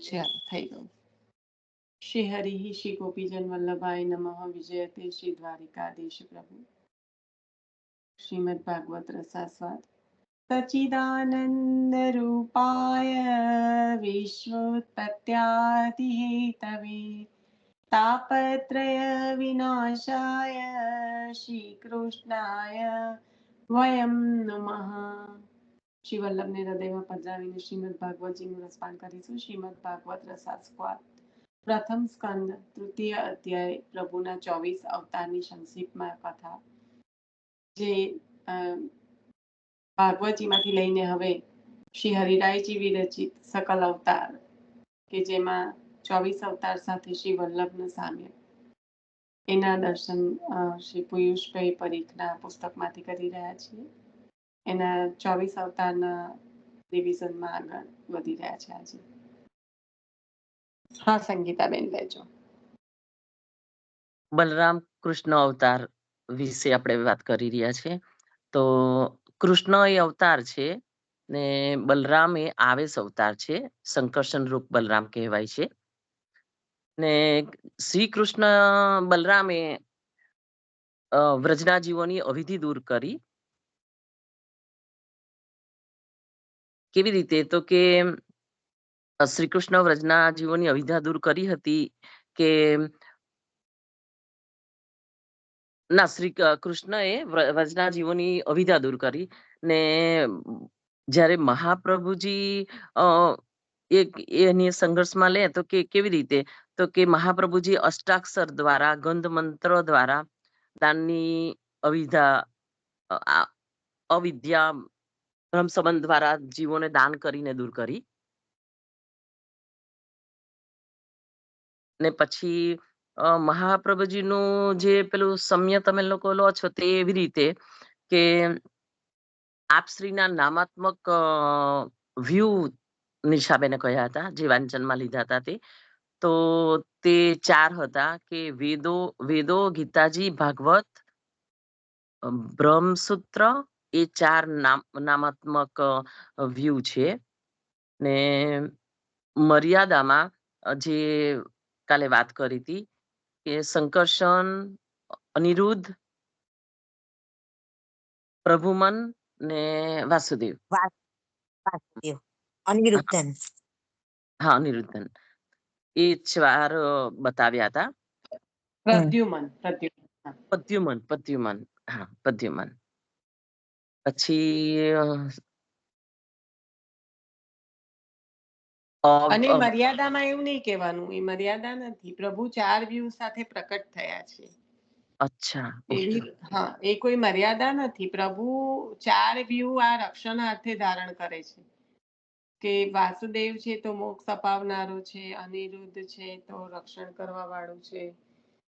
ચાલો થઈ ગયું. શ્રી હરિ શ્રી ગોપીજન વલ્લભાય નમઃ વિજયતે શ્રી દ્વારિકાધીશ પ્રભુ. શ્રીમદ ભાગવત રસાસ્વાદ. સચ્ચિદાનંદ રૂપાય વિશ્વોત્પત્યાદિહેતવે તાપત્રય વિનાશાય શ્રી કૃષ્ણાય વયમ નમઃ. શ્રી વલ્લભને હૃદયમાં પધરાવીને શ્રીમદ ભાગવતજીનું રસપાન કરીશું. શ્રીમદ ભાગવત રસાસ્વાદ પ્રથમ સ્કંદ તૃતીય અધ્યાય પ્રભુના 24 અવતારની સંક્ષિપ્તમાં કથા, જે ભાગવતજીમાંથી લઈને હવે શ્રી હરિરાયજી વિરચિત સકલ અવતાર, કે જેમાં 24 અવતાર સાથે શ્રી વલ્લભનું સામ્ય, એના દર્શન શ્રી પિયુષભાઈ પરીખના પુસ્તકમાંથી કરી રહ્યા છીએ. એના 24 અવતારના રિવિઝનમાં આગળ વધી રહ્યા છે આજે. હા સંગીતાબેન, લેજો. બલરામ કૃષ્ણ અવતાર વિશે આપણે વાત કરી રહ્યા છીએ. તો કૃષ્ણ એ અવતાર છે ને બલરામ એ આવેશ અવતાર છે. સંકર્ષણ રૂપ બલરામ કહેવાય છે. ને શ્રી કૃષ્ણ બલરામે વ્રજના જીવોની અવિધિ દૂર કરી. કેવી રીતે? તો કે શ્રી કૃષ્ણ વ્રજના જીવોની અવિધા દૂર કરી હતી કે ના, શ્રી કૃષ્ણએ વ્રજના જીવોની અવિધા દૂર કરી ને જ્યારે મહાપ્રભુજી એની સંઘર્ષમાં લે તો કે કેવી રીતે? તો કે મહાપ્રભુજી અષ્ટાક્ષર દ્વારા, ગંધ મંત્ર દ્વારા દાનની અવિધા, અવિદ્યા, ભ્રમ સંબંધ દ્વારા જીવોને દાન કરીને દૂર કરી. ને પછી મહાપ્રભુજીનું જે પેલું સમ્ય તમે લોકો લો છો તે એવી રીતે કે આપશ્રીના નામાત્મક વ્યૂ નિશાબેને કહ્યા હતા, જે વાંચનમાં લીધા હતા તે. તો તે 4 હતા કે વેદો, ગીતાજી, ભાગવત, બ્રહ્મસૂત્ર, એ 4 નામાત્મક વ્યૂ છે. ને મર્યાદામાં જે કાલે વાત કરી હતી કે સંકર્ષણ, અનિરુદ્ધ, પ્રભુમન ને વાસુદેવ. અનિરુદ્ધન. હા, અનિરુદ્ધન. એ 4 બતાવ્યા હતા. પ્રદ્યુમન. હા, પ્રદ્યુમન. પછી અને મર્યાદામાં એવું નહીં કહેવાનું, એ મર્યાદા નથી. પ્રભુ 4 વ્યૂ સાથે પ્રકટ થયા છે. અચ્છા, હા, એ કોઈ મર્યાદા નથી. પ્રભુ 4 વ્યૂ આ રક્ષણાર્થે ધારણ કરે છે. કે વાસુદેવ છે તો મોક્ષ અપાવનારો છે, અનિરુદ્ધ છે તો રક્ષણ કરવા વાળું છે,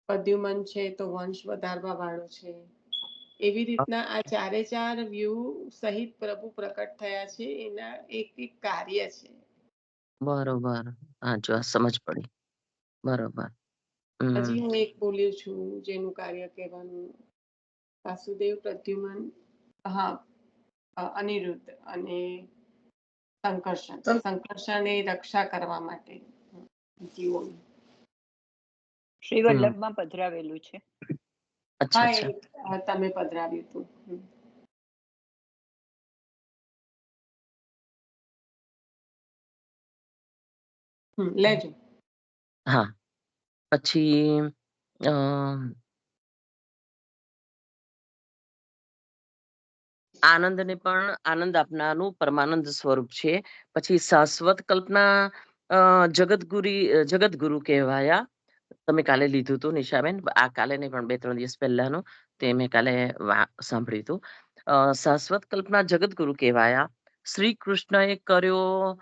પ્રદ્યુમન છે તો વંશ વધારવા વાળો છે. એવી રીતના આ 4 વ્યૂ સહિત પ્રભુ પ્રકટ થયા છે. એના એક એક કાર્ય છે. બરોબર. હા, જો સમજ પડી. બરોબર. હજી હું એક બોલ્યું છું જેનું કાર્ય કહેવાનું. વાસુદેવ, પ્રદ્યુમન, હા, અનિરુદ્ધ અને સંકર્ષણ એ રક્ષા કરવા માટે જીવોની. શ્રી વલ્લભમાં પધરાવેલું છે. હા, તમે પધરાવ્યું હતું. લેજો. હા, પછી આનંદને પણ આનંદ આપનારનું પરમાનંદ સ્વરૂપ છે. પછી શાશ્વત કલ્પના જગતગુરુ કહેવાયા. તમે કાલે લીધું હતું નિશાબેન, આ કાલે નહીં પણ 2-3 દિવસ પહેલાનું, તે મેં કાલે સાંભળ્યું હતું. શાશ્વત કલ્પના જગતગુરુ કહેવાયા. શ્રી કૃષ્ણએ કર્યો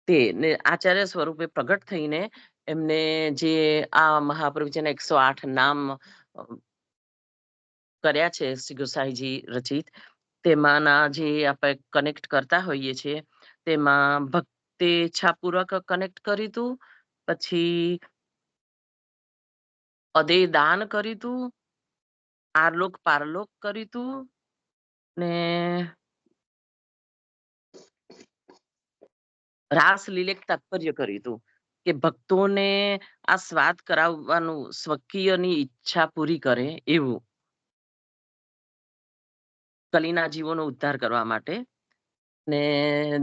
તે ને આચાર્ય સ્વરૂપે પ્રગટ થઈને એમને જે આ મહાપ્રભુજીના 108 નામ કર્યા છે શ્રી ગોસાઈજી રચિત, તેમાંના જે આપણે કનેક્ટ કરતા હોઈએ છીએ તેમાં ભક્તિ ઈચ્છાપૂર્વક કનેક્ટ કર્યું હતું. પછી અદે દાન કર્યું હતું, આરલોક પારલોક કર્યું હતું ને રાસલીલે એક તાત્પર્ય કર્યું હતું કે ભક્તોને આ સ્વાદ કરાવવાનું સ્વકીયની ઈચ્છા પૂરી કરે એવું કલીના જીવોનો ઉદ્ધાર કરવા માટે. ને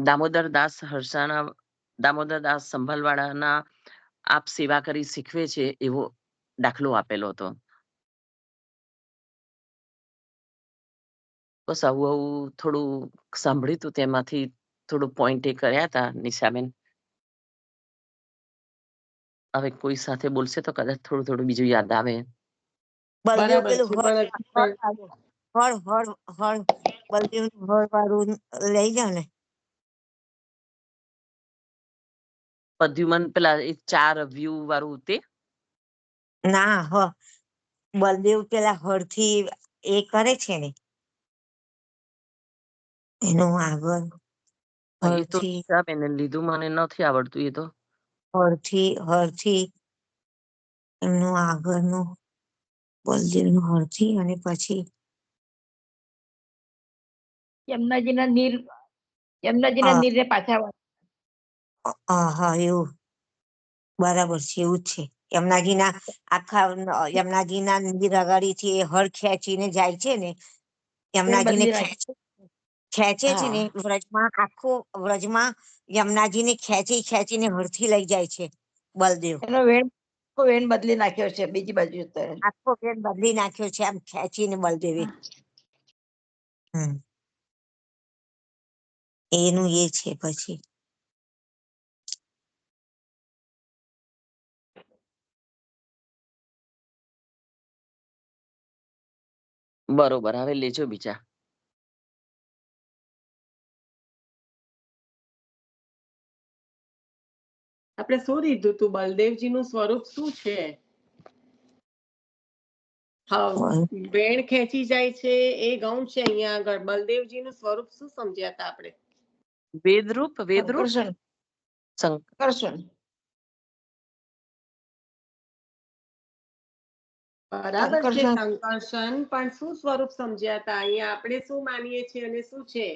દામોદર દાસ સંભાલવાળાના આપ સેવા કરી શીખવે છે એવો દાખલો આપેલો હતો. બસ આવું થોડું સાંભળ્યું હતું, તેમાંથી થોડું પોઈન્ટ એ કર્યા હતા નિશાબેન. હવે કોઈ સાથે બોલશે તો કદાચ થોડું થોડું બીજું યાદ આવે. બલદેવ બરાબર પેલું છે હળ પણ બલદેવ નું હળ વાળું લઈ જાવ ને. પદ્યુમન પેલા એ 4 વ્યૂ વાળું તે ના બલદેવ પેલા હળથી એ કરે છે ને એનું આગળ એ તો હળથી નિશાબેને લીધું, મને નથી આવડતું એ તો. હળથી એમનું આગળનું બલદેવ નું હળથી અને પછી યમુનાજીના હા નીરને પાછા એવું બરાબર છે, એવું જ છે. યમુનાજીના નીર અગાડીથી એ હળ ખેંચીને જાય છે ને, વેણ યમુનાજીને બદલી નાખે. ખેંચે છે ને, હા વ્રજમાં યમુનાજીને ખેંચીને હળથી લઈ જાય છે બલદેવ. એનો વેણ બદલી નાખ્યો છે બીજી બાજુ અત્યારે. આખો પેટ બદલી નાખ્યો છે આમ ખેંચીને બલદેવે. એનું એ છે પછી બરોબર, હવે લેજો બીજા. આપણે શું લીધું તું? બલદેવજીનું સ્વરૂપ શું છે? હા, વેણ ખેંચી જાય છે એ ગૌણ છે. અહીંયા આગળ બલદેવજીનું સ્વરૂપ શું સમજ્યા હતા આપણે? વેદરૂપ કરશન બરાબર છે, સંકર્ષણ. પણ શું સ્વરૂપ સમજ્યા હતા અહીંયા આપણે? શું માનીએ છીએ અને શું છે?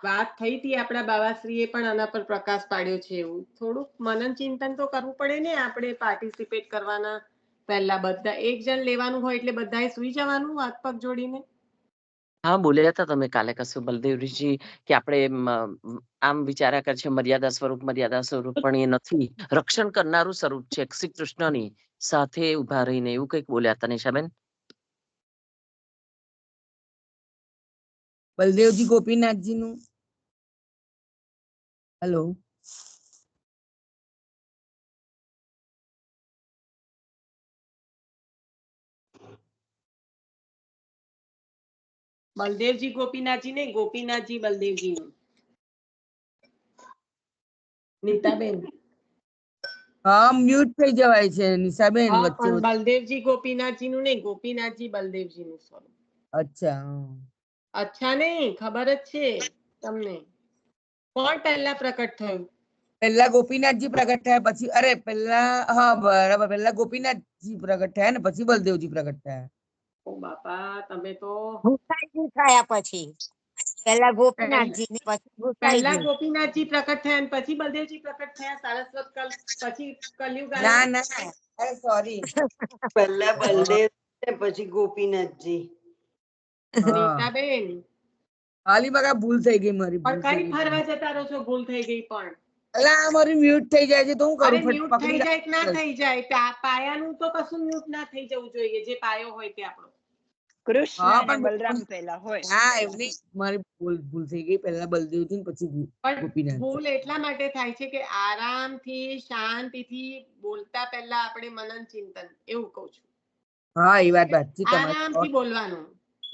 વાત થઈ હતી આપણા બાવાશ્રીએ પણ આના પર પ્રકાશ પાડ્યો છે. એવું થોડુંક મનન ચિંતન તો કરવું પડે ને આપણે પાર્ટિસિપેટ કરવાના પહેલા. બધા એક જણ લેવાનું હોય એટલે બધાએ સુઈ જવાનું હાથ પગ જોડીને? હા, બોલ્યા હતા તમે કાલે કશું બલદેવજી કે આપણે આમ વિચાર્યા કરે છે મર્યાદા સ્વરૂપ, પણ એ નથી. રક્ષણ કરનારું સ્વરૂપ છે શ્રી કૃષ્ણની સાથે ઉભા રહીને, એવું કંઈક બોલ્યા હતા નિશાબેન. બલદેવજી ગોપીનાથજીનું હેલો બલદેવજી ગોપીનાથજી ને ગોપીનાથજી બલદેવજી નું. નીતાબેન, હા, મ્યુટ થઈ જવાય છે નિશાબેન હા, વચ્ચે પણ વચ્ચે. બલદેવજી ગોપીનાથજી નું નહીં, ગોપીનાથજી બલદેવજી નું સ્વરૂપ. અચ્છા, અચ્છા નહીં, ખબર જ છે તમને. કોણ પહેલા પ્રકટ થયું? પહેલા ગોપીનાથજી પ્રગટ થયા, પછી હા બરાબર, પહેલા ગોપીનાથજી પ્રગટ થયા ને પછી બલદેવજી પ્રગટ થયા. ઓ બાપા, તમે તો ગુસાઈજી થયા પછી પહેલા ગોપીનાથજી ને પછી પહેલા ગુસાઈજી. ગોપીનાથજી પ્રકટ થયા અને પછી બલદેવજી પ્રકટ થયા. સારસ્વત કલ પછી કલયુગ ના આવ્યો. ના, સોરી. પહેલા બલદેવ ને પછી ગોપીનાથજી. નીતાબેન, હાલી મગા ભૂલ થઈ ગઈ, મારી પણ ભૂલ થઈ કઈ ગઈ. ફરવા જતા રહો છો? ભૂલ થઈ ગઈ પણ. અલા મારી મ્યુટ થઈ જાય છે તો હું અરે કરું? મ્યુટ થઈ જાય કે ના પકડી થઈ જાય, પાયાનું તો કશું મ્યુટ ના થઈ જવું જોઈએ. જે પાયો હોય તે આપણો. કૃષ્ણ હા, અને પણ બલરામ પહેલા હોય. હા, એમ નહીં, મારી ભૂલ થઈ ગઈ. પહેલા બલદેવજી ને પછી પણ ગોપીનાથ. ભૂલ એટલા માટે થાય છે કે આરામથી શાંતિથી બોલતા પહેલા આપણે મનન ચિંતન, એવું કહું છું. હા, એ વાત સાચી આરામથી તમારી. બોલવાનું,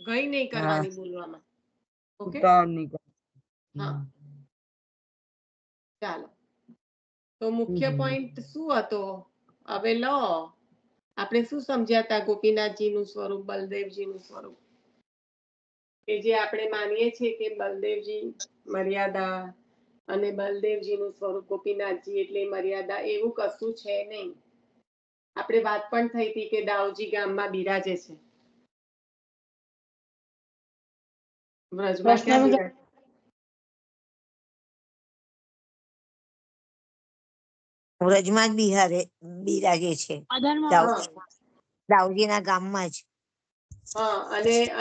ગઈ નહીં હા, કરવાની બોલવામાં. ઓકે, ઉતાવળ નહીં કરવાની. હા, ચાલો. તો મુખ્ય પોઈન્ટ શું હતો? હવે લો, આપણે શું સમજ્યા હતા? ગોપીનાથજી નું સ્વરૂપ, બલદેવજી નું સ્વરૂપ, કે જે આપણે માનીએ છીએ કે બલદેવજી મર્યાદા અને બલદેવજી નું સ્વરૂપ ગોપીનાથજી એટલે મર્યાદા, એવું કશું છે નહીં. આપણે વાત પણ થઈ હતી કે દાઉજી ગામમાં બિરાજે છે. વ્રજમાં ક્યાં કૃષ્ણનું બિરાજે? વ્રજમાં જ બિરાજે છે દાઉદીના ગામમાં જ. હા,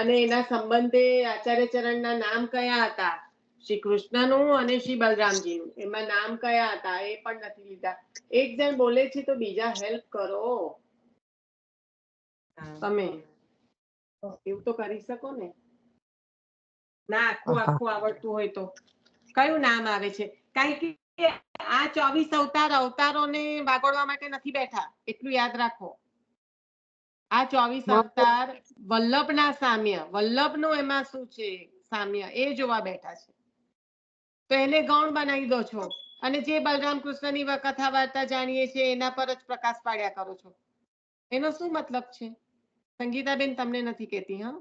અને એના સંબંધે આચાર્ય ચરણના નામ કયા હતા? શ્રી કૃષ્ણનું અને શ્રી બલરામજીનું. એમાં નામ કયા હતા એ પણ નથી લીધા. એક જણ બોલે છે તો બીજા હેલ્પ કરો. તમે એવું તો કરી શકો ને. ના આખું આવડતું હોય તો કયું નામ આવે છે? કારણ કે આ 24 અવતારોને વાગોળવા માટે નથી બેઠા, એટલું યાદ રાખો. આ 24 અવતાર વલ્લભના સામ્ય, વલ્લભનું એમાં શું છે સામ્ય, એ જોવા બેઠા છે. તો એને ગૌણ બનાવી દો છો અને જે બલરામ કૃષ્ણની કથા વાર્તા જાણીએ છીએ એના પર જ પ્રકાશ પાડ્યા કરો છો. એનો શું મતલબ છે? સંગીતાબેન તમને નથી કહેતી, હા,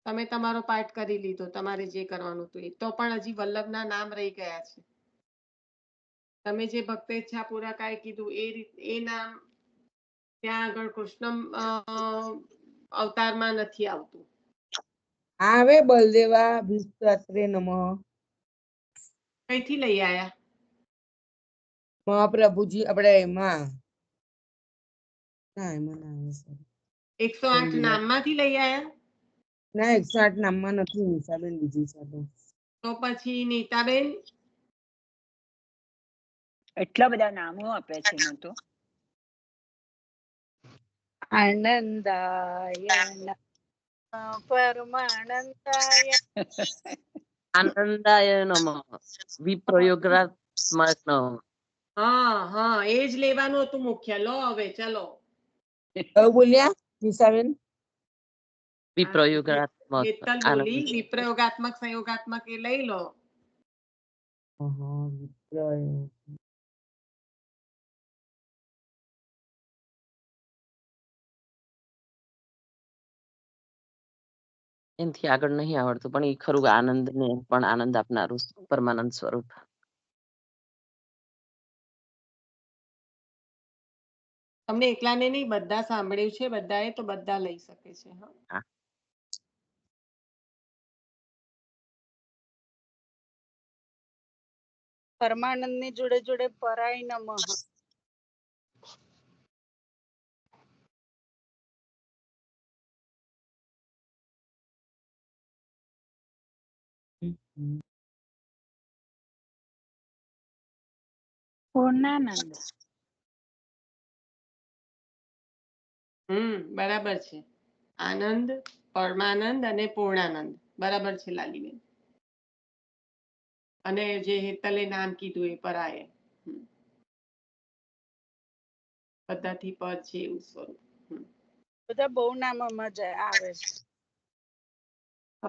તમે તમારો પાઠ કરી લીધો, તમારે જે કરવાનું હતું એ. તો પણ હજી વલ્લભના નામ રહી ગયા છે. તમે જે ભક્તેચ્છા પૂરકાય કીધું એ નામ ત્યાં આગળ કૃષ્ણ અવતારમાં નથી આવતું. આવે બલદેવા વિસ્તત્રે નમઃ. કઈથી લઈ આયા? મહાપ્રભુજી આપણે એમાં ના એમાં ના આવે સર. 108 નામમાંથી લઈ આયા? ના 108 નામમાં નથી નિશાબેન બીજી છે. તો પછી નીતાબેન એટલા બધા નામો આપ્યા છે એમાં તો. આનંદાય પરમાનંદાય આનંદાય નમઃ વિપ્રયોગાત્મક નમઃ. હા એ જ લેવાનું હતું મુખ્ય. લો હવે ચલો. એવું બોલ્યા નિશાબેન? વિપ્રયોગાત્મક હેતલ બોલી વિપ્રયોગાત્મક સંયોગાત્મક એ લઈ લો. એનાથી આગળ નહીં આવડતું, પણ એ ખરું આનંદ ને પણ આનંદ આપનારું પરમાનંદ સ્વરૂપ. તમને એકલાને નહીં, બધા સાંભળ્યું છે બધાએ, તો બધા લઈ શકે છે. હા, પરમાનંદ ની જોડે જોડે પરાય નમઃ. પૂર્ણાનંદ. બરાબર છે. આનંદ, પરમાનંદ અને પૂર્ણાનંદ બરાબર છે લાલીબેન. અને જે હેતલે નામ કીધું એ પરાય, બધાથી પર છે એવું સ્વરૂપ. બધા બહુ નામમાં આવે છે.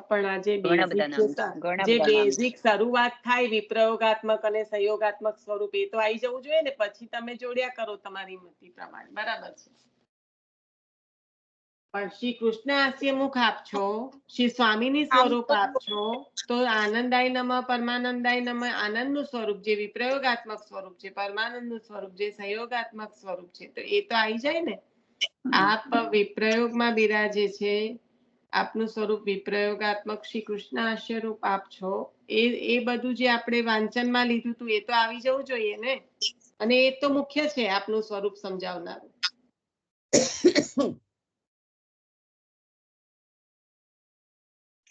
પણ આ જે ઘણા બધા નામ છે, ઘણા બધા નામ છે. બેઝિક શરૂઆત થાય વિપ્રયોગાત્મક અને સંયોગાત્મક સ્વરૂપ, એ તો આવી જવું જોઈએ ને. પછી તમે જોડ્યા કરો તમારી મતિ પ્રમાણે. બરાબર છે. પણ શ્રી કૃષ્ણ હાસ્ય મુખ આપશો, શ્રી સ્વામીની સ્વરૂપ આપશો, તો આનંદાય નમઃ પરમાનંદાય નમઃ આનંદનું સ્વરૂપ જે વિપ્રયોગાત્મક સ્વરૂપ છે, પરમાનંદનું સ્વરૂપ જે સંયોગાત્મક સ્વરૂપ છે, તો એ તો આવી જાય ને. આપ વિપ્રયોગમાં બિરાજે છે, આપનું સ્વરૂપ વિપ્રયોગાત્મક શ્રી કૃષ્ણ હાસ્ય રૂપ આપ છો. એ બધું જે આપણે વાંચનમાં લીધું હતું એ તો આવી જવું જોઈએ ને. અને એ તો મુખ્ય છે આપનું સ્વરૂપ સમજાવનારું.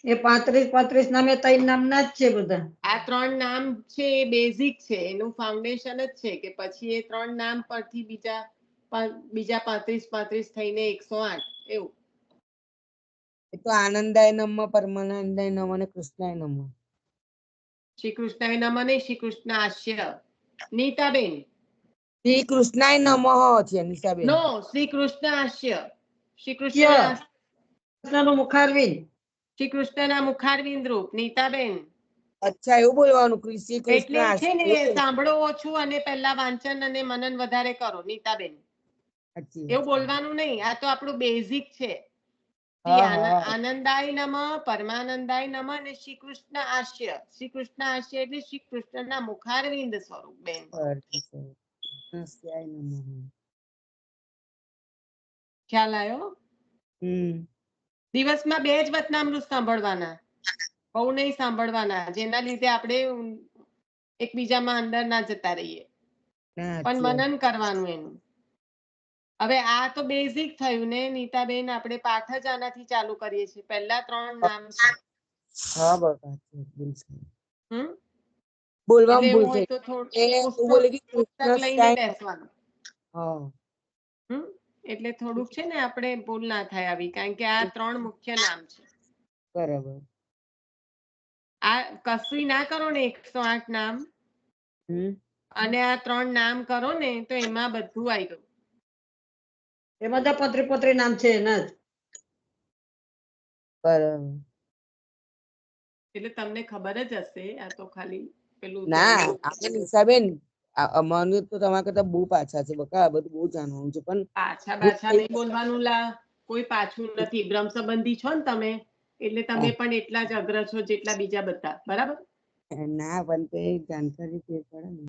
એ 35 નામે 3 નામના જ છે બધા. આ 3 નામ છે એ બેઝિક છે, એનું ફાઉન્ડેશન જ છે. કે પછી એ 3 નામ પરથી બીજા 35 થઈને 108 એવું. એ તો આનંદાય નમઃ પરમાનંદાય નમઃ અને કૃષ્ણાય નમઃ. શ્રી કૃષ્ણાય નમઃ ને શ્રી કૃષ્ણ હાસ્ય. નીતાબેન શ્રી કૃષ્ણાય નમઃ છે નિશાબેન. નો, શ્રી કૃષ્ણ હાસ્ય. શ્રી કૃષ્ણનું મુખારવિંદ. શ્રી કૃષ્ણના મુખારવિંદ રૂપ. નીતાબેન અચ્છા એવું બોલવાનું શ્રી કૃષ્ણ એટલે છે ને હાસ્ય. સાંભળો ઓછું અને પહેલા વાંચન અને મનન વધારે કરો. નીતાબેન એવું બોલવાનું નહીં. આ તો આપણું બેઝિક છે. આનંદાય નમઃ પરમાનંદાય નમઃ અને શ્રી કૃષ્ણ હાસ્ય. શ્રી કૃષ્ણ હાસ્ય એટલે શ્રી કૃષ્ણના મુખારવિંદ સ્વરૂપ. બેન ખ્યાલ આવ્યો? દિવસમાં 2 જ વચનામૃત સાંભળવાના, બહુ નહીં સાંભળવાના, જેના લીધે આપણે એકબીજામાં અંદર ના જતા રહીએ. ના, પણ સાચી વાત. મનન કરવાનું એનું. હવે આ તો બેઝિક થયું ને નીતાબેન, આપણે પાઠ જ આનાથી ચાલુ કરીએ છીએ. પહેલા 3 નામ છે. હા બકા, ભૂલ છે. હમ બોલવામાં એટલે ભૂલ એવું હોય થઈ. તો એ તું બોલે કે પુસ્તક કૃષ્ણ લઈને સ્ટાઈલ. બેસવાનું. હા એટલે થોડુંક છે ને આપણે ભૂલ ના થાય આવી, કારણ કે આ 3 મુખ્ય નામ છે. બરાબર. આ કશું ના કરો ને 108 નામ હમ અને આ 3 નામ કરો ને તો એમાં બધું આવી ગયું. એ બધા પત્રી નામ છે એના જ. બરાબર. એટલે તમને ખબર જ હશે, આ તો ખાલી પેલું ના, ધ્યાન. આપણે નિશાબેન અમારું તો તમારા કરતા બહુ પાછા છે બકા, આ બધું બહુ જાણવાનું છે. પણ પાછા ભૂલ બાછા થઈ નહીં બોલવાનું લા, કોઈ પાછું નથી. બ્રહ્મ સંબંધી છો ને તમે, એટલે તમે પણ એટલા જ અગ્ર છો જેટલા બીજા બધા, બરાબર? જાય. ના, પણ તો એ જાણકારી તે પડે ને.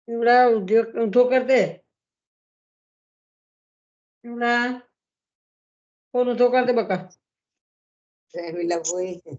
पिवळा उद्योग उद्योग करते. पिवळा कोण उद्योग करते बघा. પ્રેમીલા બોય.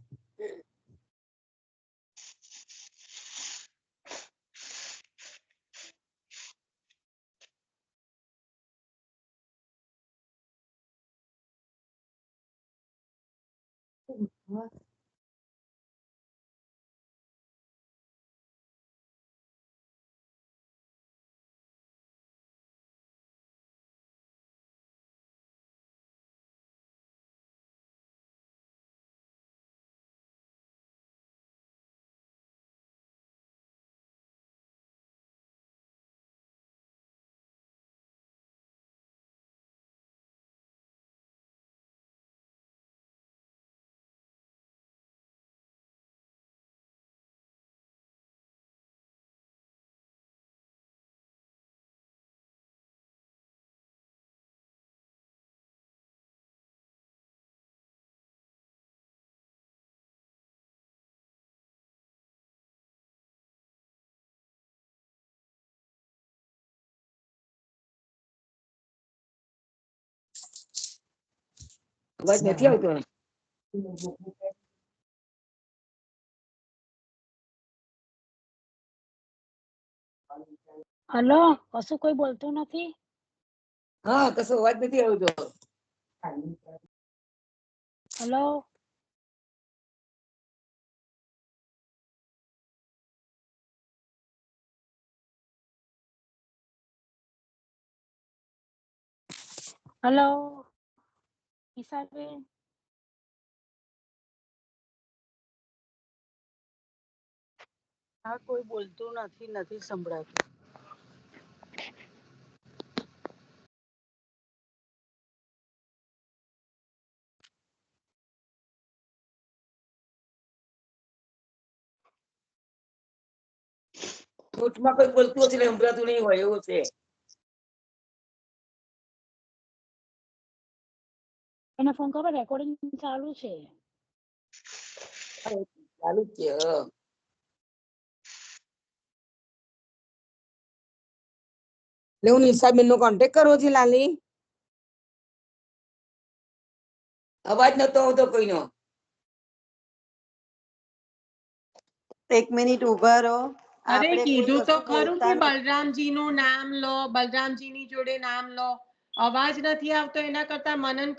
અવાજ નથી આવતો. હલો, કશું કોઈ બોલતું નથી? હા, કશો અવાજ નથી આવતો. હલો, હલો, ઈશાબેન. હા, કોઈ બોલતું નથી, નથી સંભળાતું. કોર્ટમાં કોઈ બોલતું હશે એટલે સંભળાતું નહીં હોય એવું છે. એને ફોન કરો, રેકોર્ડિંગ ચાલુ છે. ચાલુ જ છે. એટલે હું નિશાબેન નો કોન્ટેક્ટ કરવો છે લાલી. અવાજ નતો આવતો કોઈનો. 1 મિનિટ ઉભા રહો. અરે આપણે કોઈ કીધું તો કશું ખરું બોલતા કે નથી. બલરામજી નું નામ લો, બલરામજીની જોડે નામ લો. અવાજ નથી આવતો, એના કરતા મનન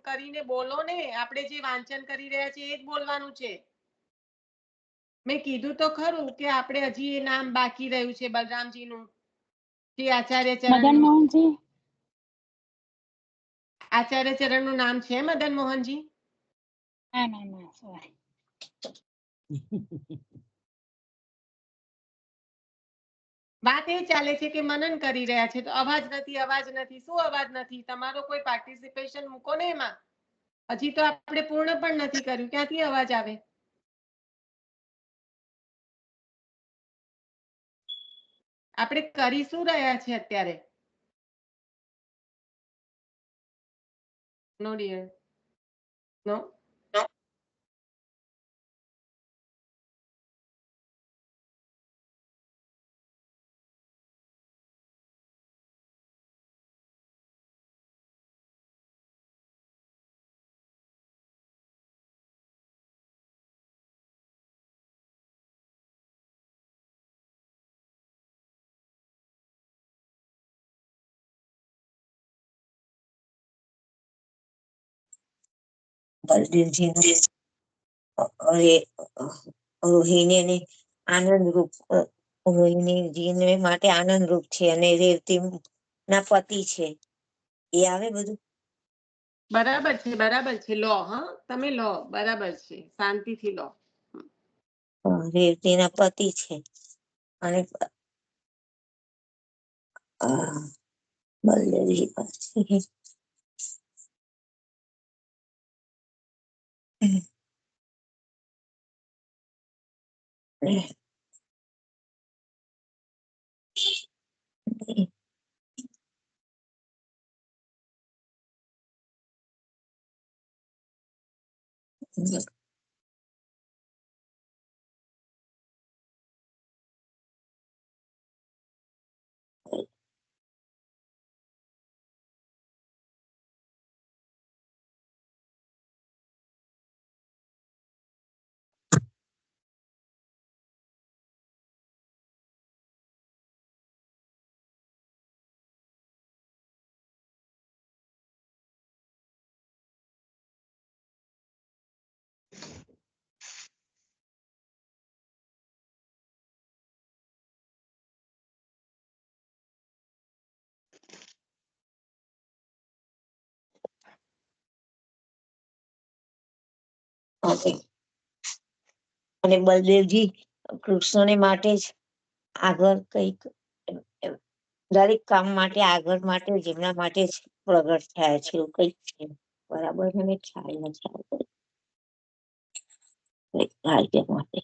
કરીને બોલો ને. આપણે જે વાંચન કરી રહ્યા છીએ એ જ બોલવાનું છે. મેં કીધું તો ખરું કે આપણે હજી એ નામ બાકી રહ્યું છે બલરામજીનું, જે આચાર્ય મદન ચરણનું. મોહનજી. આચાર્ય ચરણનું નામ છે મદન મોહનજી? ના ના ના, સોરી. વાત એ ચાલે છે કે મનન કરી રહ્યા છે તો અવાજ નથી. શું અવાજ નથી? તમારો કોઈ પાર્ટિસિપેશન મૂકો ને એમાં. હજી તો આપણે પૂર્ણ પણ નથી કર્યું, ક્યાંથી અવાજ આવે? આપણે કરી શું રહ્યા છે અત્યારે? નો ડિયર, નો. બલદેવજીનું રોહિણીને આનંદરૂપ રોહિણીજીને માટે આનંદરૂપ છે અને રેવતી ના પતિ છે. એ આવે બધું બરાબર છે. લો, હા, તમે લો, બરાબર છે, શાંતિથી લો. રેવતી ના પતિ છે અને બલદેવજી પછી અને બલદેવજી કૃષ્ણને માટે જ આગળ કઈક દરેક કામ માટે આગળ માટે જેમના માટે જ પ્રગટ થયા છે એવું કઈક છે. બરાબર મને ખ્યાલ નથી આવતો રાજ્ય માટે.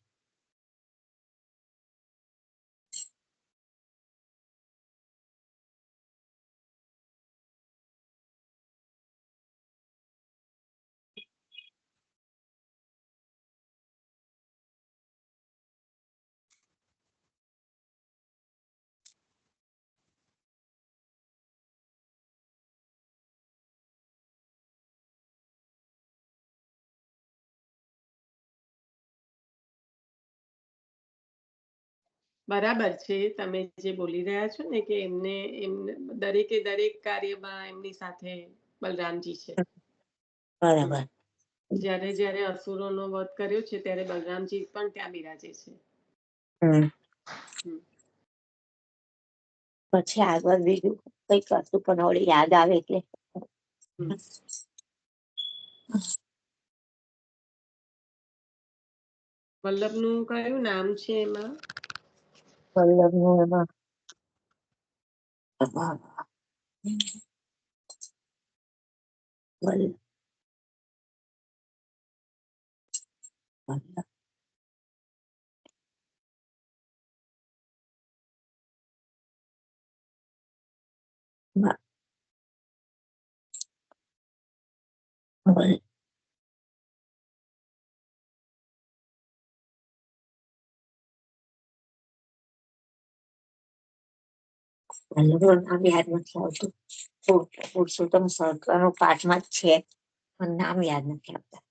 બરાબર છે તમે જે બોલી રહ્યા છો ને કે એમને દરેકે દરેક કાર્યમાં એમની સાથે બલરામજી છે. બરાબર. જ્યારે જ્યારે અસુરોનો વધ કર્યો છે ત્યારે બલરામજી પણ ત્યાં બિરાજે છે. પછી આગળ બીજું કઈક હતું પણ હવે યાદ આવે એટલે વલ્લભનું કયું નામ છે એમાં? વલ્લભનું એમાં વલ્લભ વલ્લભનું નામ યાદ નથી આવતું. પુરુષોત્તમ સહસ્ત્રનો પાઠમાં જ છે પણ નામ યાદ નથી આવતા.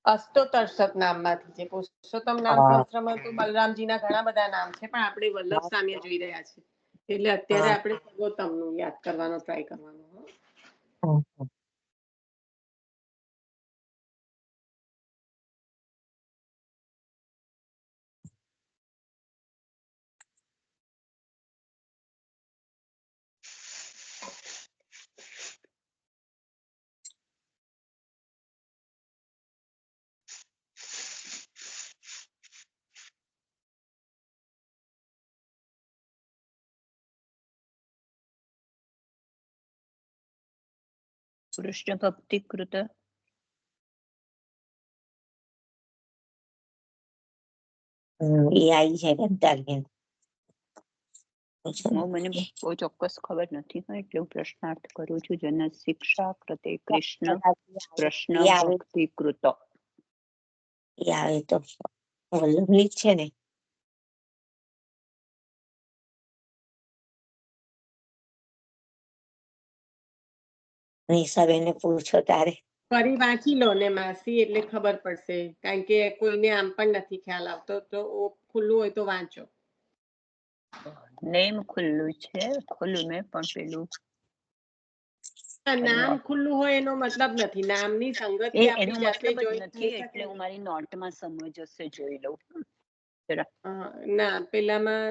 અષ્ટોત્તર નામમાંથી છે. પુરુષોત્તમ નામ સહસ્ત્રમાં તો બલરામજીના ઘણા બધા નામ છે પણ આપણે વલ્લભ સામે જોઈ રહ્યા છે એટલે અત્યારે આપણે સર્વોત્તમનું યાદ કરવાનો ટ્રાય કરવાનો. કૃષ્ણ ભક્તિ કૃત એ આવી જાય ગંતાર્જન. મને બહુ ચોક્કસ ખબર નથી હોય એટલે હું પ્રશ્નાર્થ કરું છું. જન શિક્ષા કૃતે કૃષ્ણ પ્રશ્ન એ આવે ભક્તિ કૃત. એ આવે તો વલ્લભની જ છે ને. નિશાબેનને પૂછો તારે. ફરી વાંચી લો ને માસી, એટલે ખબર પડશે. કારણ કે કોઈને આમ પણ નથી ખ્યાલ આવતો, તો ખુલ્લું હોય તો વાંચો. નેમ ખુલ્લું છે, ખુલ્લું મેં પણ પેલું નામ ખુલ્લું હોય એનો મતલબ નથી. નામની સંગતિ એનો આપણી જાતે મતલબ જ જોઈ નથી, થઈ શકે એટલે હું ને. મારી નોટમાં સમજશે જોઈ લઉં. ના, પેલામાં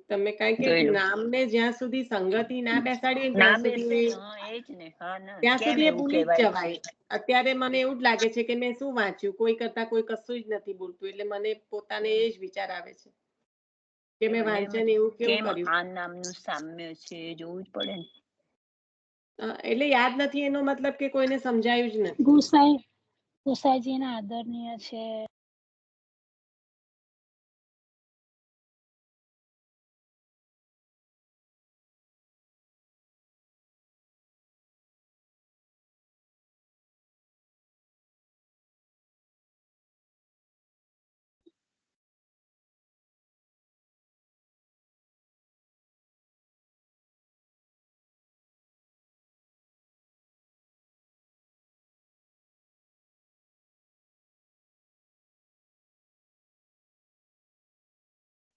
તમે કારણ કે જોઈ લઉં. નામને જ્યાં સુધી સંગતિ ના બેસાડીએ ના ત્યાં બેસે, સુધી હા એ જ ને. હા ના, ત્યાં કેમ સુધી એ એવું ભૂલી જ કહેવાય? જવાય. અત્યારે મને એવું જ લાગે છે કે મેં શું વાંચ્યું, કોઈ કરતા કોઈ કશું જ નથી બોલતું, એટલે મને પોતાને એ જ વિચાર આવે છે કે મેં વાંચન એવું કેવું કેમ કર્યું. આ નામનું સામ્ય છે એ જોવું જ પડે ને. એટલે યાદ નથી એનો મતલબ કે કોઈને સમજાયું જ નથી. ગુસાઈજીના આદરણીય છે.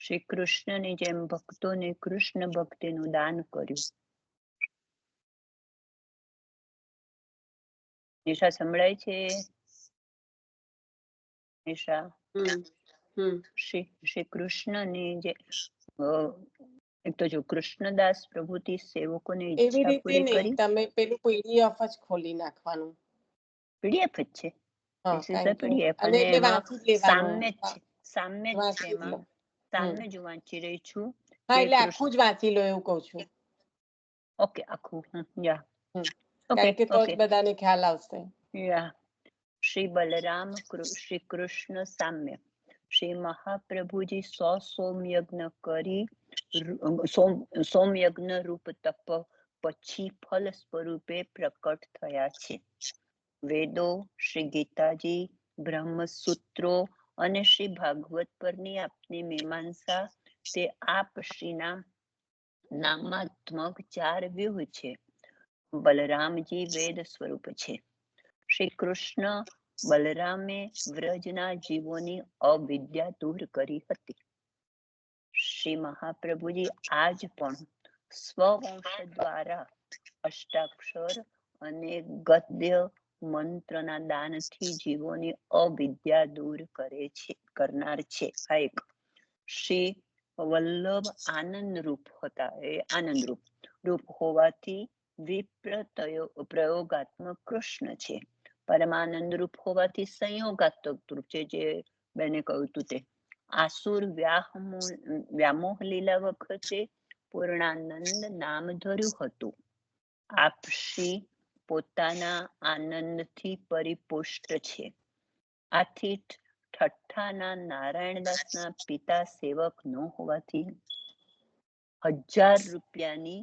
શ્રી કૃષ્ણની જેમ ભક્તોને કૃષ્ણ ભક્તિનું દાન કર્યું. નિશા સંભળાય છે? નિશા, શ્રી કૃષ્ણની જે એક તો જો કૃષ્ણદાસ પ્રભુથી સેવકોની એવી ઈચ્છા રીતે પૂરી નહીં, કરી. તમે પેલું PDF જ ખોલી નાખવાનું. PDF જ છે. This is the PDF. અને અને એટલે એમાં વાંચી જ લેવાનું. સામ્ય જ છે, સામ્ય જ છે. વાંચી જ એમાં લો. સામ્ય જ વાંચી રહી છું. હા, એટલે આખું જ વાંચી લો એવું કહું છું. ઓકે, આખું. યા કારણ કે તો જ બધાને ખ્યાલ આવશે. યા શ્રી બલરામ શ્રી કૃષ્ણ સામ્ય. શ્રી મહાપ્રભુજી સોમયજ્ઞ કરી સોમયજ્ઞ રૂપ તપ પછી ફલ સ્વરૂપે પ્રકટ થયા છે. વેદો, શ્રી ગીતાજી, બ્રહ્મસૂત્રો અને શ્રી ભાગવત પરની આપની મીમાંસા તે આપ શ્રીના નામાત્મક 4 વ્યૂહ છે. બલરામજી વેદ સ્વરૂપ છે. શ્રી કૃષ્ણ બલરામે વ્રજના જીવોની અવિદ્યા દૂર કરી હતી. શ્રી મહાપ્રભુજી આજ પણ સ્વવંશ દ્વારા અષ્ટાક્ષર અને ગદ્ય મંત્રના દાનથી જીવોની અવિદ્યા દૂર કરે છે, કરનાર છે. આ એક શ્રી વલ્લભ આનંદ રૂપ હતા. એ આનંદ રૂપ હોવાથી વિપ્ર પ્રયોગાત્મક કૃષ્ણ છે. પરમાનંદ રૂપ હોવાથી સંયોગાત્મક રૂપ છે, જે બેને કહ્યું હતું તે. આસુર વ્યામોહ લીલા વખતે પૂર્ણાનંદ નામ ધર્યું હતું. આપ શ્રી પોતાના આનંદથી પરિપુષ્ટ છે. આથી ઠઠ્ઠાના નારાયણદાસના પિતા સેવક ન હોવાથી 1000 રૂપિયાની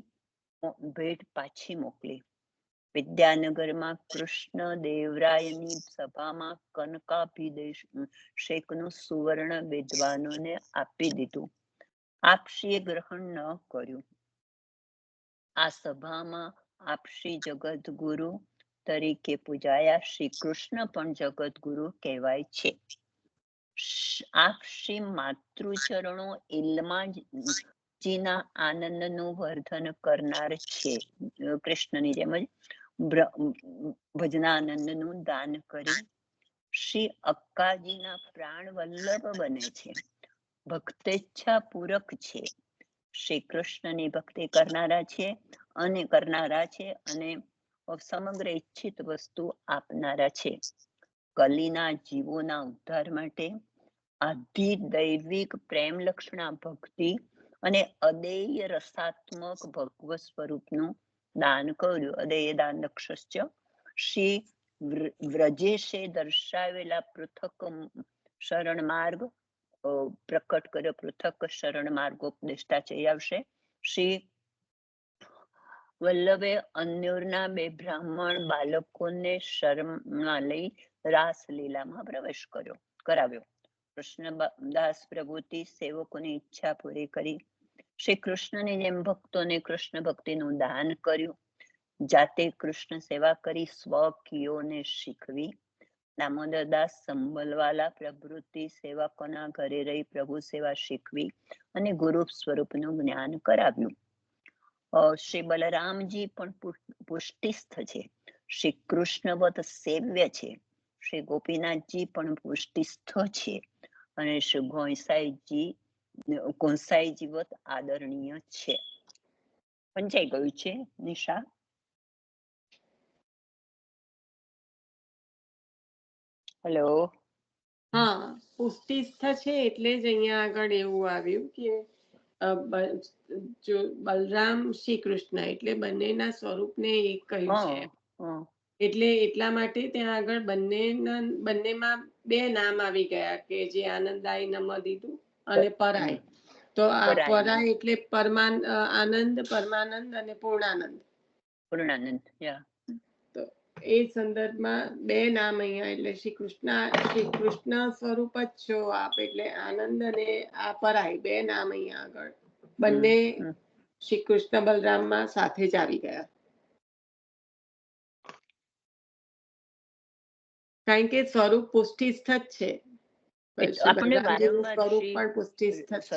ભેટ પાછી મોકલી. વિદ્યાનગરમાં કૃષ્ણ દેવરાયની સભામાં કનકાભિષેકનું સુવર્ણ વિદ્વાનોને આપી દીધું. આપશ્રીએ ગ્રહણ ન કર્યું. આ સભામાં આપશ્રી જગતગુરુ તરીકે પૂજાયા. શ્રી કૃષ્ણ પણ જગતગુરુ કહેવાય છે. આપશ્રી માતૃચરણો ઇલ્માજીના આનંદનું વર્ધન કરનાર છે. કૃષ્ણની જેમ જ ભજનાનંદનું દાન કરી શ્રી અક્કાજીના પ્રાણ વલ્લભ બને છે. ભક્તેચ્છા પૂરક છે. શ્રી કૃષ્ણની ભક્તિ કરનારા છે અને સમગ્ર ઈચ્છિત વસ્તુ આપનારા છે. કલીના જીવોના ઉદ્ધાર માટે આધિદૈવિક પ્રેમ લક્ષણા ભક્તિ અને અદેય રસાત્મક ભગવત સ્વરૂપનું દાન કર્યું. અદેય દાન દક્ષસ્ય શ્રી વ્રજેશે દર્શાવેલા પૃથક શરણ માર્ગ પ્રકટ કર્યો. પૃથક શરણ માર્ગોપદેષ્ટા છે આવશે. શ્રી વલ્લભે અન્યોરના 2 બ્રાહ્મણ બાળકોને શરણમાં લઈ રાસલીલામાં પ્રવેશ કરાવ્યો. કૃષ્ણદાસ પ્રભુથી સેવકોની ઈચ્છા પૂરી કરી. શ્રી કૃષ્ણની જેમ ભક્તોને કૃષ્ણ ભક્તિનું દાન કર્યું. જાતે કૃષ્ણ સેવા કરી સ્વકીયોને શીખવી. દામોદરદાસ સંભલવાલા પ્રભૃતિ સેવકોના ઘરે રહી પ્રભુ સેવા શીખવી અને ગુરુ સ્વરૂપનું જ્ઞાન કરાવ્યું. શ્રી બલરામજી પણ પુષ્ટિસ્થ છે. શ્રી કૃષ્ણવત સેવ્ય છે. શ્રી ગોપીનાથજી પણ પુષ્ટિસ્થ છે અને શ્રી ગોસાઈજી વત આદરણીય છે. સમજાઈ ગયું છે નિશા? હેલો. હા, પુષ્ટિસ્થ છે એટલે જ અહીંયા આગળ એવું આવ્યું કે બલરામ શ્રી કૃષ્ણ એટલે બંનેના સ્વરૂપને એક કહ્યું છે. એટલે એટલા માટે ત્યાં આગળ બંનેમાં 2 નામ આવી ગયા કે જે આનંદાય નમ દીધું અને પરાય. તો આ પરાય એટલે આનંદ, પરમાનંદ અને પૂર્ણાનંદ. તો એ સંદર્ભમાં 2 નામ અહીંયા એટલે શ્રી કૃષ્ણ સ્વરૂપ જ છો આપ એટલે આનંદ અને આ પરાય 2 નામ અહીંયા આગળ બંને શ્રી કૃષ્ણ બલરામમાં સાથે જ આવી ગયા. કારણ કે સ્વરૂપ પુષ્ટિસ્થ જ છે. આપણે વારંવાર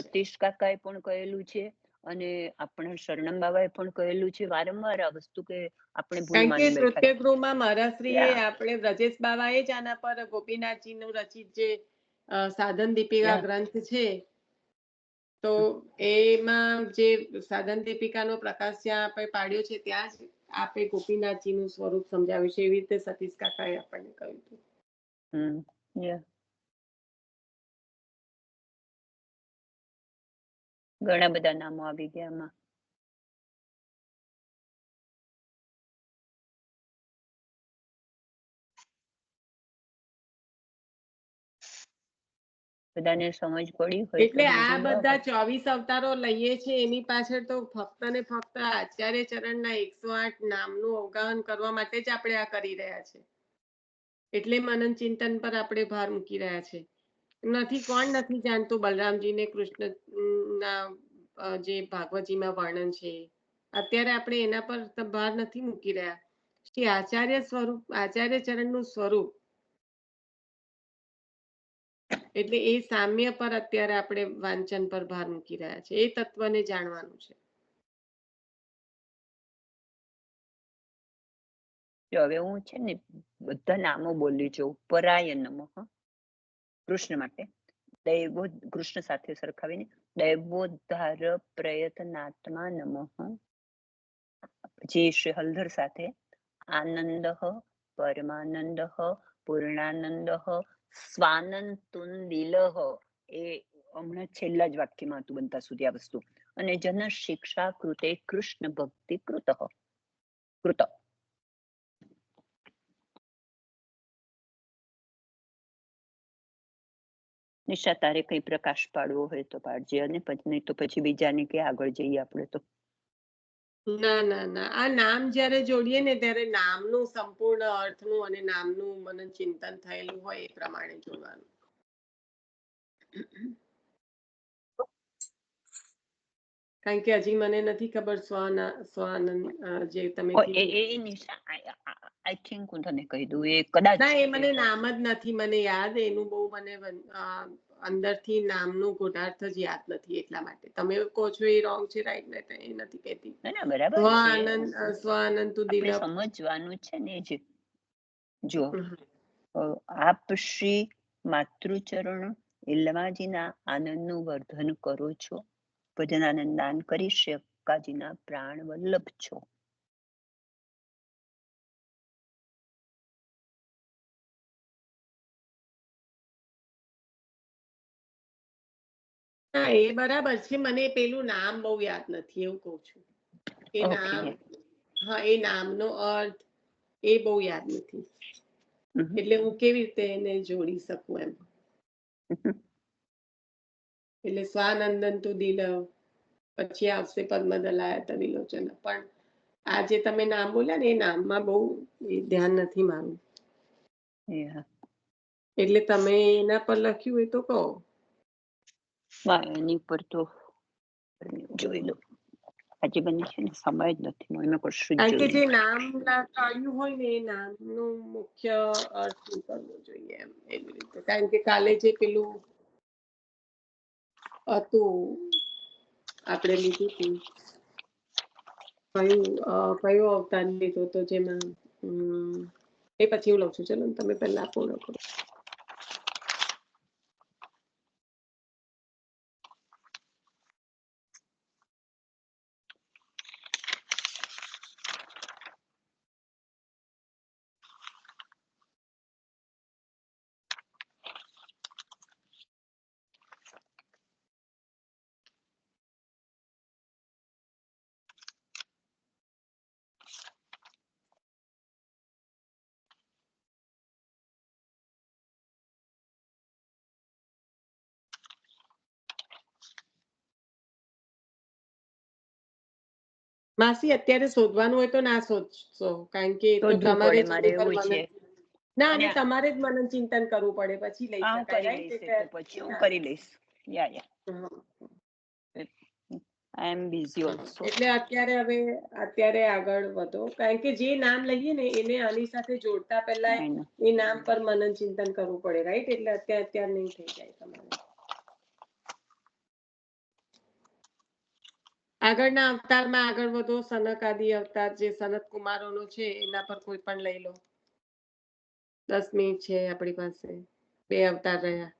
સતીશ કાકાએ પણ કહેલું છે અને આપણા શરણમ બાબાએ પણ કહેલું છે વારંવાર આ વસ્તુ કે આપણે કારણ કે નૃત્યગૃહમાં મહારાજશ્રીએ આપણે વ્રજેશ બાબાએ જ આના પર ગોપીનાથજીનું રચિત જે સાધન દીપિકા ગ્રંથ છે તો એમાં જે સાધન દીપિકાનો પ્રકાશ જ્યાં આપણે પાડ્યો છે ત્યાં જ આપણે ગોપીનાથજીનું સ્વરૂપ સમજાવ્યું છે. એવી રીતે સતીશ કાકાએ આપણને કહ્યું હતું. ઘણા બધા નામો આવી ગયા આમાં. બધાને સમજ પડી હોય એટલે આ બધા 24 અવતારો લઈએ છે એની પાછળ તો ફક્ત ને ફક્ત આચાર્ય ચરણના 108 નામનું અવગાહન કરવા માટે જ આપણે આ કરી રહ્યા છે. એટલે મનન ચિંતન પર આપણે ભાર મૂકી રહ્યા છે. કોણ નથી જાણતું બલરામજીને કૃષ્ણના જે ભાગવતજીમાં વર્ણન છે. અત્યારે આપણે એના પર ભાર નથી મૂકી રહ્યા. શ્રી આચાર્ય ચરણનું સ્વરૂપ એટલે એ સામ્ય પર અત્યારે આપણે વાંચન પર ભાર મૂકી રહ્યા છે. એ તત્વને જાણવાનું છે. હવે હું છે ને બધા નામો બોલી જાઉં. પરાય નમઃ કૃષ્ણ માટે, કૃષ્ણ સાથે સરખાવીને દૈવોદ્ધાર પ્રયત્નાત્મા નમઃ. પછી શ્રી હલધર સાથે આનંદ, પરમાનંદ, પૂર્ણાનંદ, સ્વાનંતુંદિલ. એ હમણાં છેલ્લા જ વાક્યમાં હતું બનતા સુધી આ વસ્તુ. અને જન શિક્ષા કૃતે કૃષ્ણ ભક્તિ કૃત. નિશા તારે કઈ પ્રકાશ પાડવો હોય તો પાડજે અને નહીં તો પછી બીજાને કે આગળ જઈએ આપણે તો. ના આ નામ જ્યારે જોડીએ ને ત્યારે નામનું સંપૂર્ણ અર્થનું અને નામનું મનન ચિંતન થયેલું હોય એ પ્રમાણે જોવાનું. કારણ કે હજી મને નથી ખબર સ્વાનંદ જે તમે આઈ થિંક હું તને કહી દઉં એ કદાચ ના એ મને નામ જ નથી મને યાદ. એનું બહુ મને અંદરથી નામનું ગોઢાર્થ જ યાદ નથી. એટલા માટે તમે કહો છો એ રોંગ છે રાઈટ ને એ નથી કહેતી. સ્વાનંદ સમજવાનું છે ને જ. જો આપ શ્રી માતૃચરણ એલવાજીના આનંદનું વર્ધન કરો છો. ભજનાનંદ દાન કરી શ્રી અક્કાજીના પ્રાણ વલ્લભ છો. હા એ બરાબર છે. મને પેલું નામ બહુ યાદ નથી એવું કઉ છું. એ નામ હા એ નામનો અર્થ એ બહુ યાદ નથી, હમ. એટલે હું કેવી રીતે એને જોડી શકું એમ. એટલે સ્વાનંદન તું દિલ, પછી આવશે પદ્મદલાયત વિલોચન, પણ આ જે તમે નામ બોલ્યા ને એ નામમાં બહુ ધ્યાન નથી મારું, Yeah. એટલે તમે એના પર લખ્યું હોય તો કહો. એની પર તો જોઈ લો, આજે બને છે ને સમય જ નથી, હું એમાં કશું જ કારણ કે જે જોયું. નામ કાઢ્યું હોય ને એ નામનું મુખ્ય અર્થ શું કરવો જોઈએ એમ, એવી રીતે. કારણ કે કાલે જે પેલું હતું આપણે લીધું હતું, કયો અવતાર લીધો તો જેમાં એ પછી હું લઉં છું. ચલો ને તમે પહેલા પૂર્ણ કરો. માસી અત્યારે શોધવાનું હોય તો ના શોધશો, કારણ કે એ તો શોધવું તમારે પડે, જ મારે એની પર એવું છે. ના, અને અને તમારે જ મનન ચિંતન કરવું પડે, પછી લઈ હા, હું શકાય, કરી રાઈટ? લઈશ, એ એટલે તો પછી હું કરી લઈશ. યા હા. આઈ એમ બિઝી ઓલસો. એટલે અત્યારે આગળ વધો, કારણ કે જે નામ લઈએ ને એને આની સાથે જોડતા પહેલા એ નામ પર મનન ચિંતન કરવું પડે, રાઈટ? એટલે અત્યારે નહીં થઈ જાય તમારે. આગળના અવતારમાં આગળ વધો, સનક આદિ અવતાર જે સનત કુમારોનો છે એના પર કોઈ પણ લઈ લો. 10 મિનિટ છે આપણી પાસે, 2 અવતાર રહ્યા.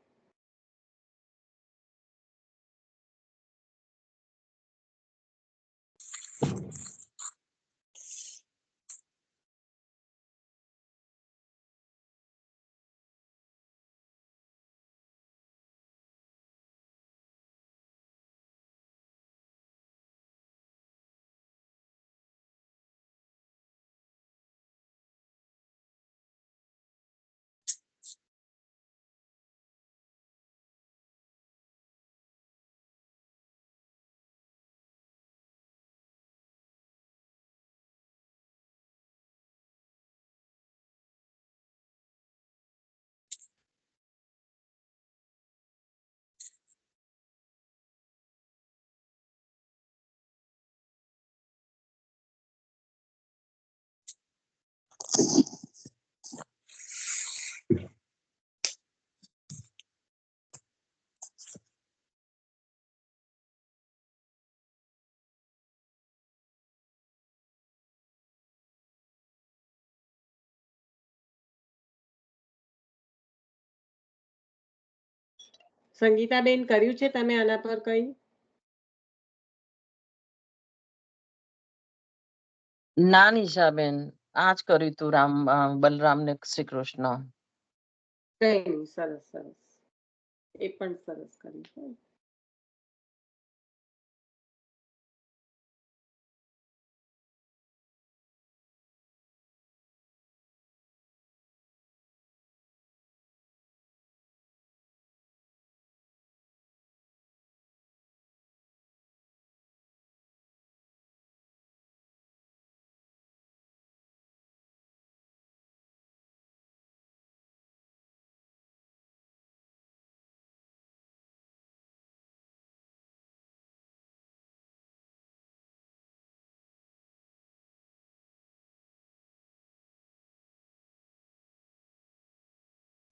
સંગીતાબેન, કર્યું છે તમે આના પર કઈ? ના નિશાબેન, આ જ કર્યું તું બલરામ ને શ્રી કૃષ્ણ. કઈ નહીં, સરસ સરસ, એ પણ સરસ કર્યું છે.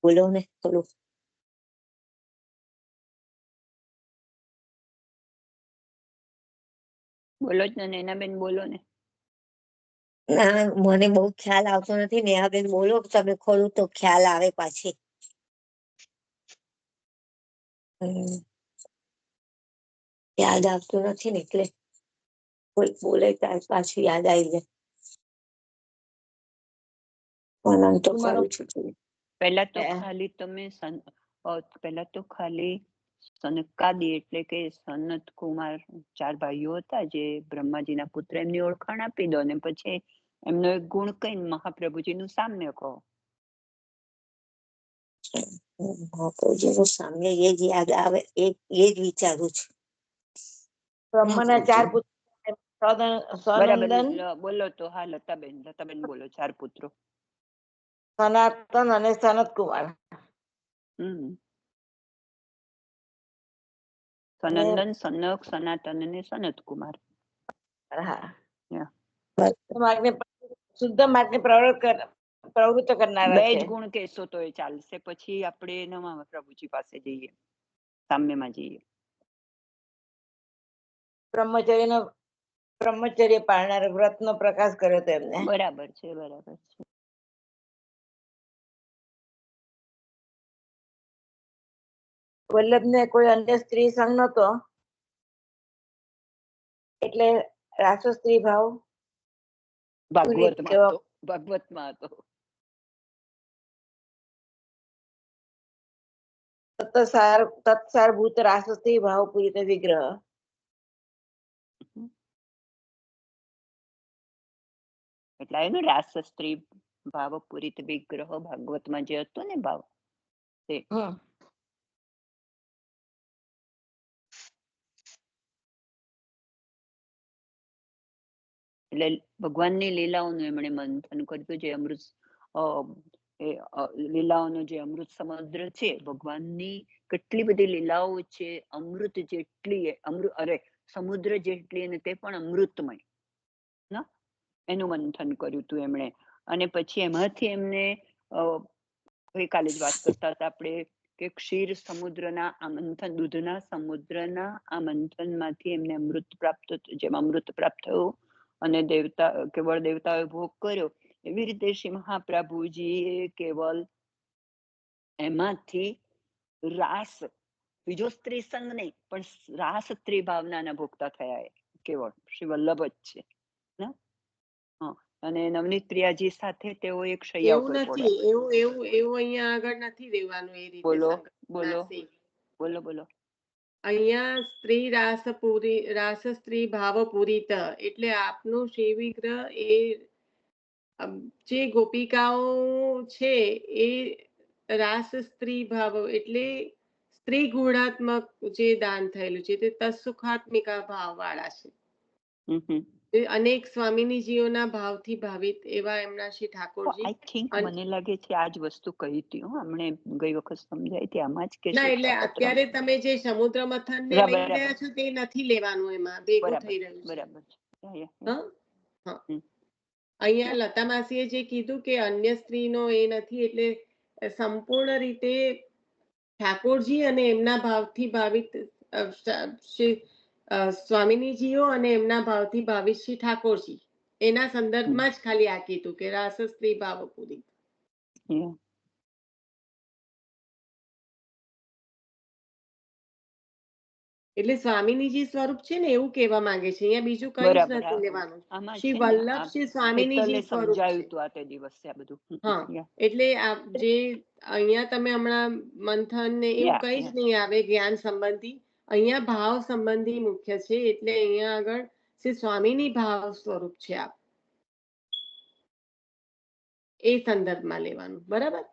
બોલો ને થોડું. બોલો જ ને નૈનાબેન, બોલો ને. ના, મને બહુ ખ્યાલ આવતો નથી. નેહાબેન બોલો, તમે ખોલું તો ખ્યાલ આવે પાછી. યાદ આવતું નથી ને એટલે કોઈ બોલે ત્યારે પાછું યાદ આવી જાય. મનન તો કરું છું. પહેલા તો ખાલી તમે પહેલા તો ખાલી સનકાદી એટલે કે સનત કુમાર 4 ભાઈઓ હતા જે બ્રહ્માજીના પુત્ર, એમની ઓળખાણ આપી દો ને પછી એમનો એક ગુણ કહીને મહાપ્રભુજીનું સામ્ય કહો. મહાપ્રભુજીનું સામે એ જ યાદ આવે, એ જ વિચારું છું. બ્રહ્માના 4 પુત્ર બરાબર, સનંદન, બોલો તો. હા, લતાબેન બોલો. 4 પુત્રો. સનાતન અને સનત કુમાર. સનંદન, સનક, સનાતન અને સનત કુમાર. હા, Yeah. માર્ગને શુદ્ધ માર્ગને પ્રવૃત્ત કરનારા બે છે. જ ગુણ કહેશો તો એ ચાલશે, પછી આપણે એના પ્રભુજી પાસે જઈએ, સામ્યમાં જઈએ. બ્રહ્મચર્ય પાળનાર, વ્રતનો પ્રકાશ કર્યો હતો એમને. બરાબર છે, બરાબર છે. વલ્લભને કોઈ અન્ય સ્ત્રી સંગ નતો, એટલે રાસો સ્ત્રી ભાવ ભાગવતમાં હતો. તત્સારભૂત રાસો સ્ત્રી ભાવ પૂરિત વિગ્રહ. એટલે આવ્યું ને રાસ સ્ત્રી ભાવ પૂરિત વિગ્રહ, ભાગવતમાં જે હતો ને ભાવ તે. એટલે ભગવાનની લીલાઓનું એમણે મંથન કર્યું, જે અમૃત લીલાઓનો જે અમૃત સમુદ્ર છે, ભગવાનની કેટલી બધી લીલાઓ છે, અમૃત જેટલી, સમુદ્ર જેટલી, અને તે પણ અમૃતમય ના, એનું મંથન કર્યું હતું એમણે. અને પછી એમાંથી એમને ગઈકાલે જ વાત કરતા હતા આપણે કે ક્ષીર સમુદ્રના આ મંથન, દૂધના સમુદ્રના આ મંથન માંથી એમને અમૃત પ્રાપ્ત, જેમ અમૃત પ્રાપ્ત થયું અને કેવળ દેવતાઓએ ભોગ કર્યો, એવી રીતે શ્રી મહાપ્રભુજીએ કેવલ એમાંથી રાસ, બીજો સ્ત્રી સંગ નહીં પણ રાસ સ્ત્રી ભાવનાના ભોગતા થયા, કેવળ શ્રી વલ્લભ જ છે. અને નવનીત પ્રિયાજી સાથે તેઓ એક શૈયા એવું ઉપર નથી, પડ્યા. એવું અહીંયા આગળ નથી દેવાનું એ રીતે. બોલો. અહીંયા સ્ત્રી રાસ સ્ત્રી ભાવ પૂરિત એટલે આપનું શ્રી વિગ્રહ એ જે ગોપિકાઓ છે એ રાસ સ્ત્રી ભાવ એટલે સ્ત્રી ગુણાત્મક જે દાન થયેલું છે તે તત્સુખાત્મિકા ભાવ વાળા છે. અનેક સ્વામિનીજીઓના ભાવથી ભાવિત એવા એમના શ્રી ઠાકોરજી. આઈ થિંક મને લાગે છે આ જ વસ્તુ કહી હતી હમણે ગઈ વખત સમજાય હતી આમાં જ કે ના, એટલે અત્યારે તમે જે સમુદ્ર મંથન ને લઈ રહ્યા છો તે નથી લેવાનું, એમાં ભેગું થઈ રહ્યું છે. બરાબર છે. અહીંયા લતા માસીએ જે કીધું કે અન્ય સ્ત્રીનો એ નથી, એટલે સંપૂર્ણ રીતે ઠાકોરજી અને એમના ભાવથી ભાવિત સ્વામિનીજીઓ અને એમના ભાવથી ભાવિત શ્રી ઠાકોરજી, એના સંદર્ભમાં જ ખાલી આ કીધું કે રાસ સ્ત્રી ભાવ પૂરી. એટલે સ્વામિનીજી સ્વરૂપ છે ને એવું કહેવા માંગે છે, અહીંયા બીજું કઈ જ નથી લેવાનું. શ્રી વલ્લભ શ્રી સ્વામિનીજી સ્વરૂપ છે. હા, એટલે જે અહીંયા તમે હમણાં મંથન ને એવું કઈ જ નહીં આવે જ્ઞાન સંબંધી, અહીંયા ભાવ સંબંધી મુખ્ય છે. એટલે અહીંયા આગળ શ્રી સ્વામીની ભાવ સ્વરૂપ છે, આપ એ સંદર્ભમાં લેવાનું. બરાબર.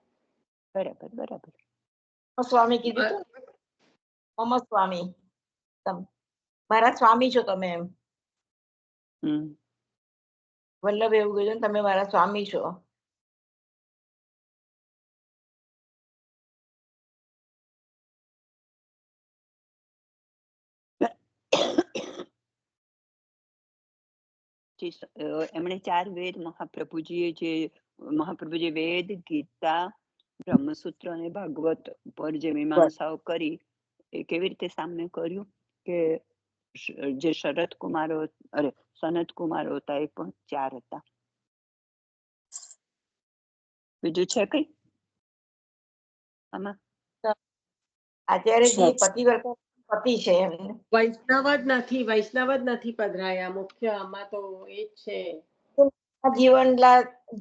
સ્વામી કીધું હતું, મમ સ્વામી, મારા સ્વામી છો તમે એમ. વલ્લભ એવું કીધું, તમે મારા સ્વામી છો. એમણે 4 વેદ મહાપ્રભુજીએ વેદ, ગીતા, બ્રહ્મસૂત્ર અને ભાગવત પર જે મીમાંસાઓ કરી એ કેવી રીતે સામે કર્યું કે જે સનત કુમારો હતા એ પણ 4 હતા. બીજું છે કઈ આમાં? આચાર્યજી પતિ છે એમને. વૈષ્ણવ જ નથી પધરાયા, મુખ્ય આમાં તો એ જ છે.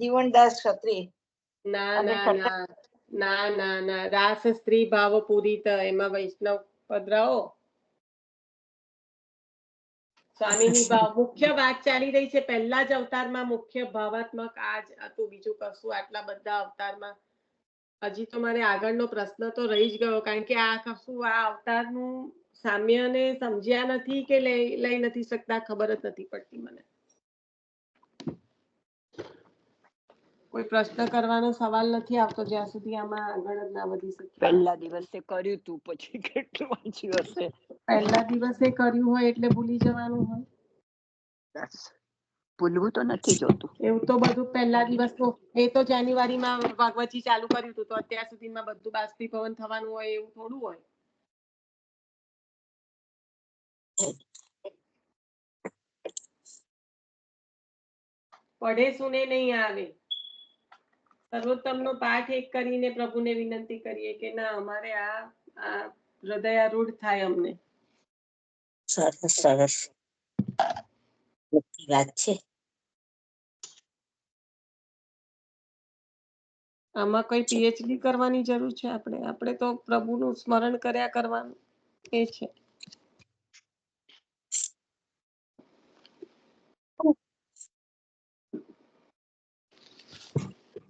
જીવનદાસ ક્ષત્રિય. ના, રાસ સ્ત્રી ભાવ પૂરિત, એમાં વૈષ્ણવ પધરાવો. સ્વામીની ભાવ મુખ્ય વાત ચાલી રહી છે. પહેલા જ અવતારમાં મુખ્ય ભાવાત્મક આ જ હતું, બીજું કશું આટલા બધા અવતારમાં. હજી તો મારે આગળનો પ્રશ્ન તો રહી જ ગયો, કારણ કે આ કશું આ અવતારનું સામ્યને સમજ્યા નથી કે લઈ નથી શકતા, ખબર જ નથી પડતી મને. કોઈ પ્રશ્ન કરવાનો સવાલ નથી આવતો જ્યાં સુધી આમાં આગળ જ ના વધી શકીએ. પહેલા દિવસે કર્યું તું, પછી કેટલું વાંચ્યું હશે? પહેલા દિવસે કર્યું હોય એટલે ભૂલી જવાનું હોય? બસ, ભૂલવું તો નથી જોતું. એવું તો બધું પહેલા દિવસનું, એ તો જાન્યુઆરીમાં ભાગવતજી ચાલુ કર્યું હતું, તો અત્યાર સુધીમાં બધું બાષ્પીભવન થવાનું હોય એવું થોડું હોય. પઢે સુને નહીં આવે. સર્વોત્તમનો પાઠ એક કરીને પ્રભુને વિનંતી કરીએ કે ના, અમારે આ હૃદયારૂઢ થાય અમને. સરસ સરસ મોટી વાત છે. આમાં કોઈ પીએચડી કરવાની જરૂર છે? આપણે તો પ્રભુનું સ્મરણ કર્યા કરવાનું એ છે.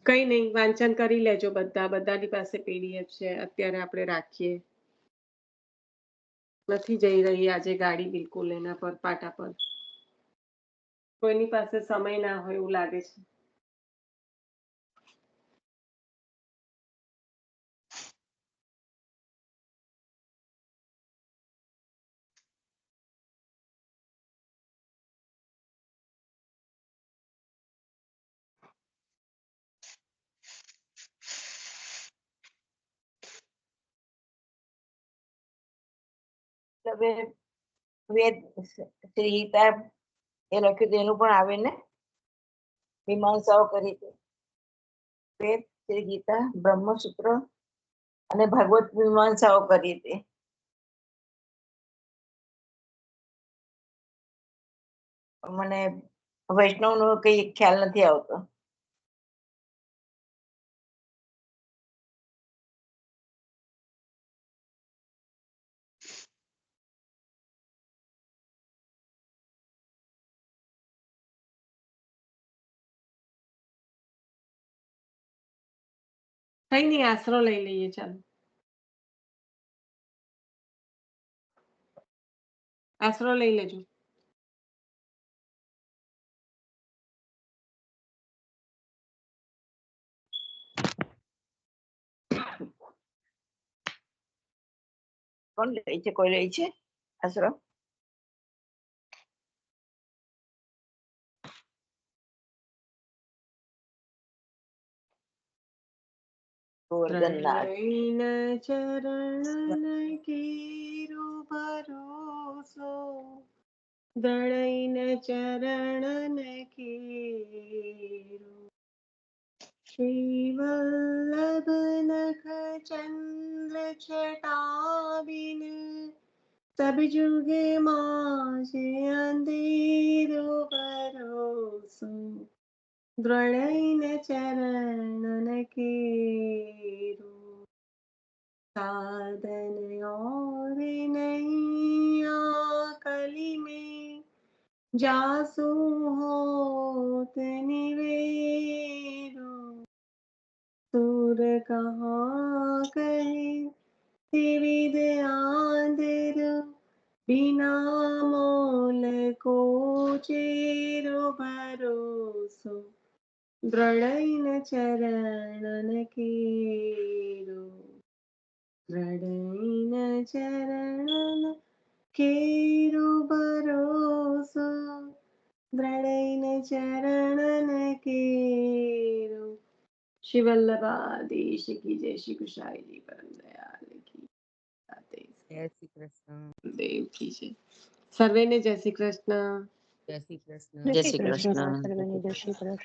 કઈ નહીં, વાંચન કરી લેજો. બધાની પાસે પીડીએફ છે. અત્યારે આપણે રાખીએ. નથી જઈ રહી આજે ગાડી બિલકુલ એના પર, પાટા પર. કોઈની પાસે સમય ના હોય એવું લાગે છે. હવે વેદ શ્રી ગીતા એ લખ્યું તેનું પણ આવે ને, મીમાંસાઓ કરી હતી. વેદ શ્રી ગીતા, બ્રહ્મસૂત્ર અને ભાગવત મીમાંસાઓ કરી હતી. મને વૈષ્ણવનો કઈ ખ્યાલ નથી આવતો. કઈ નહીં, આશરો લઈ લઈએ. ચાલો, આશરો લઈ લેજો. કોણ લે છે? કોઈ લે છે આશરો? ગોવર્ધનનાથ. ત્રણેય ચરણ કેરો ભરોસો, ત્રણેય ચરણ કેરો. શ્રી વલ્લભ નખ ચંદ્ર છટા બિન, તબ जुग मासे अंधेरो भरोसो, ત્રણેય ચરણ કેરો. साधन और नहीं कली में, जासु होत निवेरो. सुर कहाँ कहे त्रिविध आंधर, बिना मोल को चेरो भरोसो, ત્રણેય ચરણ કેરો. ત્રણેય ચરણ કેરો ભરોસો, ત્રણેય ચરણ કેરો. શ્રી વલ્લભાધીશ કી જય. શ્રી કૃષ્ણજી પરમ દયાલ કી જય શ્રી કૃષ્ણ. દેવ કી જય. સર્વેને જય શ્રી કૃષ્ણ. જય શ્રી કૃષ્ણ. જય શ્રી કૃષ્ણ. જય શ્રી કૃષ્ણ.